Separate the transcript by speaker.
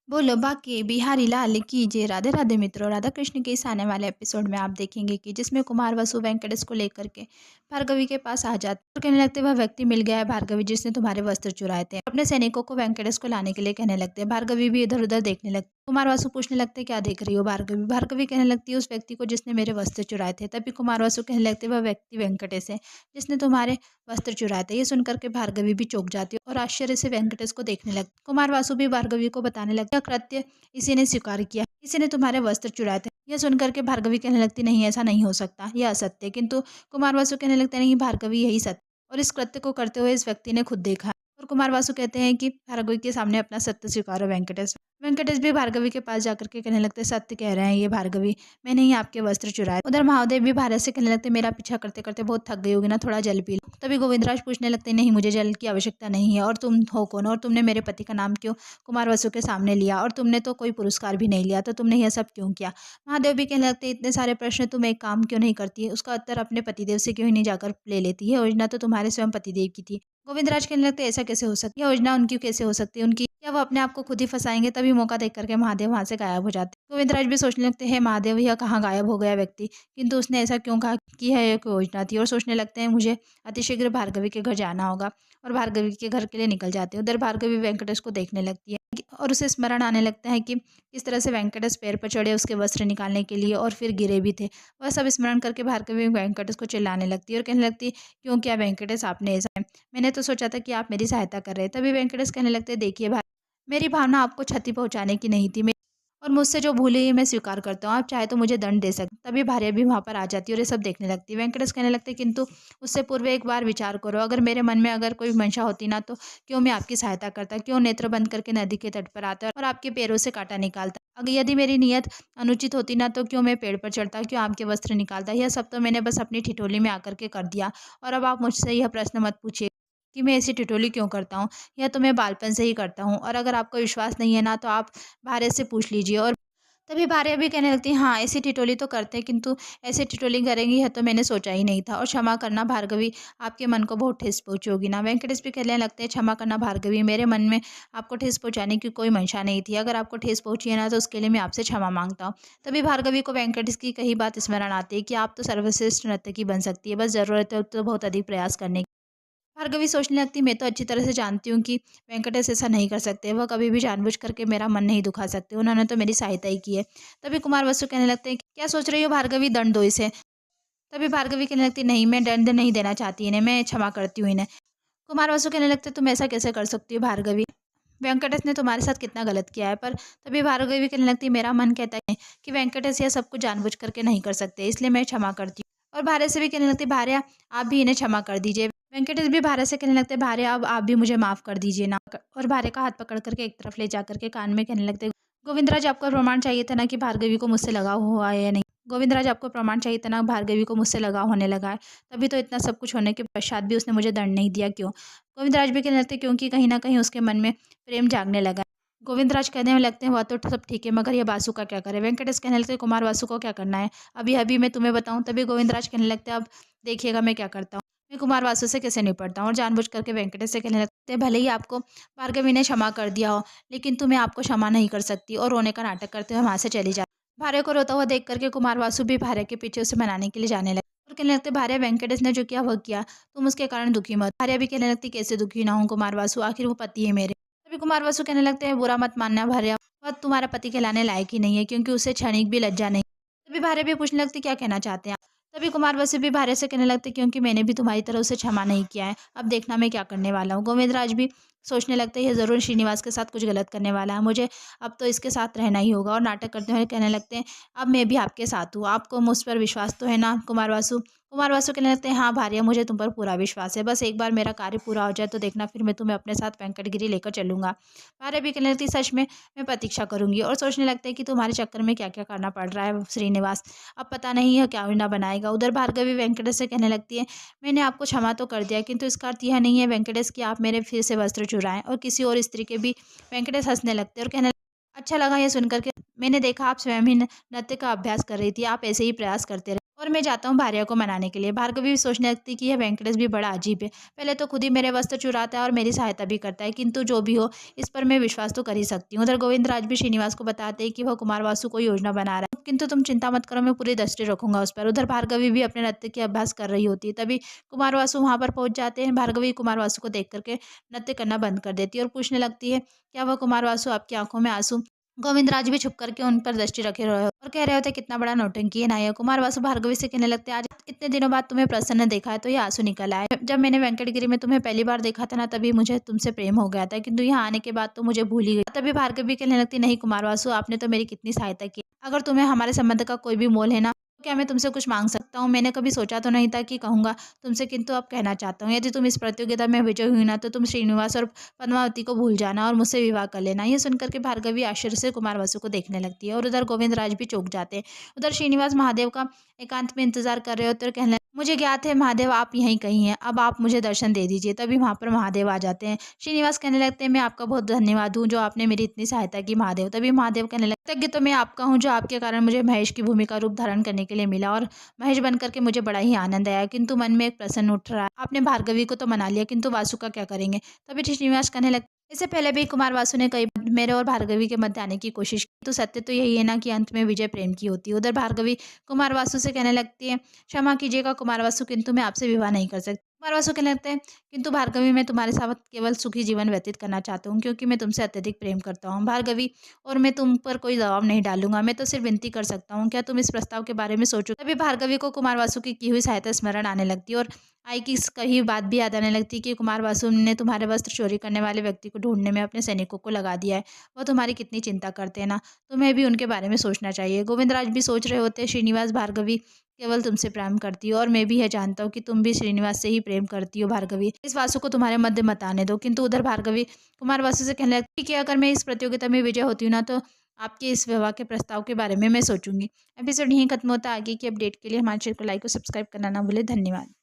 Speaker 1: बोलो बाकी बिहारी लाल की जय। राधे राधे मित्रों, राधा कृष्ण के इस आने वाले एपिसोड में आप देखेंगे कि जिसमें कुमार वसु वेंकटेश को लेकर के भार्गवी के पास आ जाते और कहने लगते वह व्यक्ति मिल गया है भार्गवी जिसने तुम्हारे वस्त्र चुराए थे। अपने सैनिकों को वेंकटेश को लाने के लिए कहने लगते हैं। भार्गवी भी इधर उधर देखने लगती। कुमार वासु पूछने लगते क्या देख रही हो भार्गवी। भार्गवी कहने लगती है उस व्यक्ति को जिसने मेरे वस्त्र चुराए थे। तभी कुमार वासु कहने लगते वह व्यक्ति वेंकटेश है जिसने तुम्हारे वस्त्र चुराए थे। ये सुनकर के भार्गवी भी चौंक जाती है और आश्चर्य से वेंकटेश को देखने लगती। कुमार वासु भी भार्गवी को बताने लगता कृत्य इसी ने स्वीकार किया, इसी ने तुम्हारे वस्त्र चुराए थे। यह सुनकर के भार्गवी कहने लगती नहीं, ऐसा नहीं हो सकता, यह असत्य। किंतु कुमार वासु कहने लगते नहीं भार्गवी, यही सत्य और इस कृत्य को करते हुए इस व्यक्ति ने खुद देखा है। और कुमार वासु कहते हैं कि भार्गवी के सामने अपना सत्य स्वीकारो वेंकटेश। वेंकटेश भी भार्गवी के पास जाकर के कहने लगते सत्य कह रहे हैं ये भार्गवी, मैंने ही आपके वस्त्र चुराए। उधर महादेव भी भारत से कहने लगते मेरा पीछा करते करते बहुत थक गई होगी ना, थोड़ा जल पी लो। तभी गोविंदराज पूछने लगते नहीं, मुझे जल की आवश्यकता नहीं है। और तुम हो कौन और तुमने मेरे पति का नाम क्यों कुमार वसु के सामने लिया और तुमने तो कोई पुरस्कार भी नहीं लिया, तो तुमने यह सब क्यों किया। महादेव भी कहने लगते इतने सारे प्रश्न तुम एक काम क्यों नहीं करती है, उसका उत्तर अपने पतिदेव से क्यों ही नहीं जाकर ले लेती है। योजना तो तुम्हारे स्वयं पतिदेव की थी। गोविंदराज कहने लगते ऐसा कैसे हो सकती है, योजना उनकी कैसे हो सकती है, उनकी क्या वो अपने आप को खुद ही फंसाएंगे। तभी मौका देख करके महादेव वहां से गायब हो जाते। गोविंदराज भी सोचने लगते हैं महादेव यह कहाँ गायब हो गया व्यक्ति, किंतु उसने ऐसा क्यों कहा कि यह एक योजना थी। और सोचने लगते हैं मुझे अतिशीघ्र भार्गवी के घर जाना होगा और भार्गवी के घर के लिए निकल जाते हैं। उधर भार्गवी वेंकटेश को देखने लगती है और उसे स्मरण आने लगता है कि किस तरह से वेंकटेश पैर पर चढ़े उसके वस्त्र निकालने के लिए और फिर गिरे भी थे। वह सब स्मरण करके भार्गवी वेंकटेश को चिल्लाने लगती है और कहने लगती क्यों क्या वेंकटेश आपने ऐसा, मैंने तो सोचा था कि आप मेरी सहायता कर रहे हैं। तभी वेंकटेश कहने लगते देखिए भाई, मेरी भावना आपको क्षति पहुंचाने की नहीं थी और मुझसे जो भूल हुई है मैं स्वीकार करता हूँ, आप चाहे तो मुझे दंड दे सकते। तभी भार्या भी वहाँ पर आ जाती है और ये सब देखने लगती है। वेंकटेश कहने लगते किंतु उससे पूर्व एक बार विचार करो, अगर मेरे मन में अगर कोई मंशा होती ना तो क्यों मैं आपकी सहायता करता, क्यों नेत्र बंद करके नदी के तट पर आता और आपके पैरों से कांटा निकालता। अगर यदि मेरी नियत अनुचित होती ना तो क्यों मैं पेड़ पर चढ़ता, क्यों आपके वस्त्र निकालता। यह सब तो मैंने बस अपनी ठिठोली में आकर के कर दिया और अब आप मुझसे यह प्रश्न मत पूछिए कि मैं ऐसी ठिठोली क्यों करता हूँ, यह तो मैं बालपन से ही करता हूँ। और अगर आपको विश्वास नहीं है ना तो आप भार्या से पूछ लीजिए। और तभी भार्या भी कहने लगती है हाँ ऐसी ठिठोली तो करते हैं, किंतु ऐसे ठिठोली करेंगी यह तो मैंने सोचा ही नहीं था। और क्षमा करना भार्गवी, आपके मन को बहुत ठेस पहुंची होगी ना। वेंकटेश भी कहने लगते हैं क्षमा करना भार्गवी, मेरे मन में आपको ठेस पहुंचाने की कोई मंशा नहीं थी। अगर आपको ठेस पहुंची है ना तो उसके लिए मैं आपसे क्षमा मांगता हूँ। तभी भार्गवी को वेंकटेश की कही बात स्मरण आती है कि आप तो सर्वश्रेष्ठ नर्तकी बन सकती है, बस जरूरत है तो बहुत अधिक प्रयास करने की। भार्गवी सोचने लगती मैं तो अच्छी तरह से जानती हूँ कि वेंकटेश ऐसा नहीं कर सकते, वह कभी भी जानबूझ करके मेरा मन नहीं दुखा सकते, उन्होंने तो मेरी सहायता ही की है। तभी कुमार वसु कहने लगते हैं क्या सोच रही हो भार्गवी, दंड दो इसे। तभी भार्गवी कहने लगती नहीं, मैं दंड नहीं देना चाहती इन्हें, मैं क्षमा करती हूँ इन्हें। कुमार वसु कहने लगते तुम ऐसा कैसे कर सकती हो भार्गवी, वेंकटेश ने तुम्हारे साथ कितना गलत किया है। पर तभी भार्गवी कहने लगती मेरा मन कहता है कि वेंकटेश यह सब कुछ जानबूझ करके नहीं कर सकते, इसलिए मैं क्षमा करती हूँ। और भार्या से भी कहने लगती भार्या आप भी इन्हें क्षमा कर दीजिए। वेंकटेश भी भार्या से कहने लगते भार्या अब आप भी मुझे माफ कर दीजिए ना। और भार्या का हाथ पकड़ करके एक तरफ ले जाकर के कान में कहने लगते गोविंदराज आपको प्रमाण चाहिए था ना कि भार्गवी को मुझसे लगाव हुआ है या नहीं। गोविंदराज आपको प्रमाण चाहिए था ना भार्गवी को मुझसे लगाव होने लगा है, तभी तो इतना सब कुछ होने के पश्चात भी उसने मुझे दंड नहीं दिया। क्यों। गोविंदराज भी कहने लगते क्योंकि कहीं ना कहीं उसके मन में प्रेम जागने लगा। गोविंदराज कहने में लगते हैं वह तो सब ठीक है, मगर ये वासु का क्या करे। वेंकटेश कहने लगते कुमार वासु को क्या करना है, अभी अभी मैं तुम्हें बताऊं। तभी गोविंदराज कहने लगते अब देखिएगा मैं क्या करता हूँ, मैं कुमार वासु से कैसे निपटता हूँ। और जानबूझ करके वेंकटेश से कहने लगते भले ही आपको भार्गवी ने क्षमा कर दिया हो, लेकिन तुम्हें आपको क्षमा नहीं कर सकती। और रोने का नाटक करते हुए वहां से चली जा। भार्या को रोता हुआ देख करके कुमार वासु भी भार्या के पीछे उसे मनाने के लिए जाने लगे और कहने लगते भार्या वेंकटेश ने जो किया वह किया, तुम उसके कारण दुखी मत। भार्या भी कहने लगती कैसे दुखी ना हूँ कुमार वासु, आखिर वो पति है मेरे। तभी कुमार वासु कहने लगते हैं बुरा मत मानना भार्या, वह तुम्हारा पति कहलाने लायक ही नहीं है, क्योंकि उसे क्षणिक भी लज्जा नहीं। तभी भार्या भी पूछने लगती क्या कहना चाहते हैं आप। तभी कुमार वासु भी भार्या से कहने लगते क्योंकि मैंने भी तुम्हारी तरह उसे क्षमा नहीं किया है, अब देखना मैं क्या करने वाला हूँ। गोविंदराज भी सोचने लगते हैं ये जरूर श्रीनिवास के साथ कुछ गलत करने वाला है, मुझे अब तो इसके साथ रहना ही होगा। और नाटक करते हुए कहने लगते हैं अब मैं भी आपके साथ हूँ, आपको मुझ पर विश्वास तो है ना कुमार वासु। कुमार वासु कहने लगते हैं हाँ भार्या मुझे तुम पर पूरा विश्वास है, बस एक बार मेरा कार्य पूरा हो जाए तो देखना फिर मैं तुम्हें अपने साथ वेंकटगिरी लेकर चलूंगा। भार्या भी कहने लगती सच में मैं प्रतीक्षा करूंगी। और सोचने लगते हैं कि तुम्हारे चक्कर में क्या क्या करना पड़ रहा है श्रीनिवास, अब पता नहीं है क्या योजना बनाएगा। उधर भार्गवी वेंकटेश से कहने लगती है मैंने आपको क्षमा तो कर दिया, किंतु इसका अर्थ यह नहीं है वेंकटेश कि आप मेरे फिर से वस्त्र चुराएं और किसी और स्त्री के भी। वेंकटेश हंसने लगते और कहने अच्छा लगा ये सुनकर के, मैंने देखा आप स्वयं ही नृत्य का अभ्यास कर रही थी, आप ऐसे ही प्रयास करते रहे। और मैं जाता हूँ भार्या को मनाने के लिए। भार्गवी भी सोचने लगती है कि यह वेंकटेश भी बड़ा अजीब है। पहले तो खुद ही मेरे वस्त्र चुराता है और मेरी सहायता भी करता है, किंतु जो भी हो इस पर मैं विश्वास तो कर ही सकती हूँ। उधर गोविंदराज भी श्रीनिवास को बताते हैं कि वह कुमारवासु को योजना बना रहा है, किंतु तुम चिंता मत करो, मैं पूरी दृष्टि रखूंगा उस पर। उधर भार्गवी भी अपने नृत्य की अभ्यास कर रही होती है। तभी कुमारवासु वहां पर पहुंच जाते हैं। भार्गवी कुमारवासु को देख करके नृत्य करना बंद कर देती है और पूछने लगती है, क्या वह कुमारवासु आपकी आंखों में आंसू? गोविंदराज भी छुप करके उन पर दृष्टि रखे रहे और कह रहे होते कितना बड़ा नौटंकी है नायक। कुमारवासु भार्गवी से कहने लगते, आज इतने दिनों बाद तुम्हें प्रसन्न देखा है तो ये आंसू निकल आए। जब मैंने वेंकटगिरी में तुम्हें पहली बार देखा था ना, तभी मुझे तुमसे प्रेम हो गया था, किंतु यहाँ आने के बाद तो मुझे भूल ही गई। तभी भार्गवी कहने लगती, नहीं कुमारवासु, आपने तो मेरी कितनी सहायता की। अगर तुम्हें हमारे संबंध का कोई भी मोल है ना, तो क्या मैं तुमसे कुछ मांग सकता हूँ? मैंने कभी सोचा तो नहीं था कि कहूंगा तुमसे, किंतु अब कहना चाहता हूँ। यदि तुम इस प्रतियोगिता में विजय हुई ना, तो तुम श्रीनिवास और पद्मावती को भूल जाना और मुझसे विवाह कर लेना। ये सुनकर के भार्गवी आश्चर्य से कुमारवासु को देखने लगती है और उधर गोविंदराज भी चौंक जाते हैं। उधर श्रीनिवास महादेव का एकांत में इंतजार कर रहे होते और कहने, मुझे ज्ञात है महादेव आप यहीं कहीं हैं, अब आप मुझे दर्शन दे दीजिए। तभी वहां पर महादेव आ जाते हैं। श्रीनिवास कहने लगते हैं, मैं आपका बहुत धन्यवाद हूँ जो आपने मेरी इतनी सहायता की महादेव। तभी महादेव कहने लगते, कृतज्ञ तो मैं आपका हूँ जो आपके कारण मुझे महेश की भूमिका रूप धारण करने के लिए मिला और महेश बनकर के मुझे बड़ा ही आनंद आया, किंतु मन में एक प्रश्न उठ रहा है। आपने भार्गवी को तो मना लिया, किंतु वासु का क्या करेंगे? तभी श्रीनिवास कहने लगते, इससे पहले भी कुमारवासु ने कई बार मेरे और भार्गवी के मध्य आने की कोशिश की, तो सत्य तो यही है ना कि अंत में विजय प्रेम की होती है। उधर भार्गवी कुमारवासु से कहने लगती है, क्षमा कीजिएगा कुमारवासु, किंतु मैं आपसे विवाह नहीं कर सकती। कुमारवासु कहने लगते हैं, किंतु भार्गवी मैं तुम्हारे साथ केवल सुखी जीवन व्यतीत करना चाहता हूँ, क्योंकि मैं तुमसे अत्यधिक प्रेम करता हूँ भार्गवी, और मैं तुम पर कोई दबाव नहीं डालूंगा। मैं तो सिर्फ विनती कर सकता हूँ, क्या तुम इस प्रस्ताव के बारे में सोचो? तभी भार्गवी को कुमारवासु की हुई सहायता स्मरण आने लगती है और आई की कही बात भी याद आने लगती है कि कुमारवासु ने तुम्हारे वस्त्र चोरी करने वाले व्यक्ति को ढूंढने में अपने सैनिकों को लगा दिया है। वह तुम्हारी कितनी चिंता करते हैं ना, तुम्हें भी उनके बारे में सोचना चाहिए। गोविंदराज भी सोच रहे होते, श्रीनिवास भार्गवी केवल तुमसे प्रेम करती हो और मैं भी यह जानता हूँ कि तुम भी श्रीनिवास से ही प्रेम करती हो भार्गवी। इस वासु को तुम्हारे मध्य मत आने दो। किंतु उधर भार्गवी कुमारवासु से कहने लगती, ठीक है, अगर मैं इस प्रतियोगिता में विजय होती हूँ ना, तो आपके इस विवाह के प्रस्ताव के बारे में मैं सोचूंगी। एपिसोड यहीं खत्म होता है। आगे की अपडेट के लिए हमारे चैनल को लाइक और सब्सक्राइब करना ना भूले। धन्यवाद।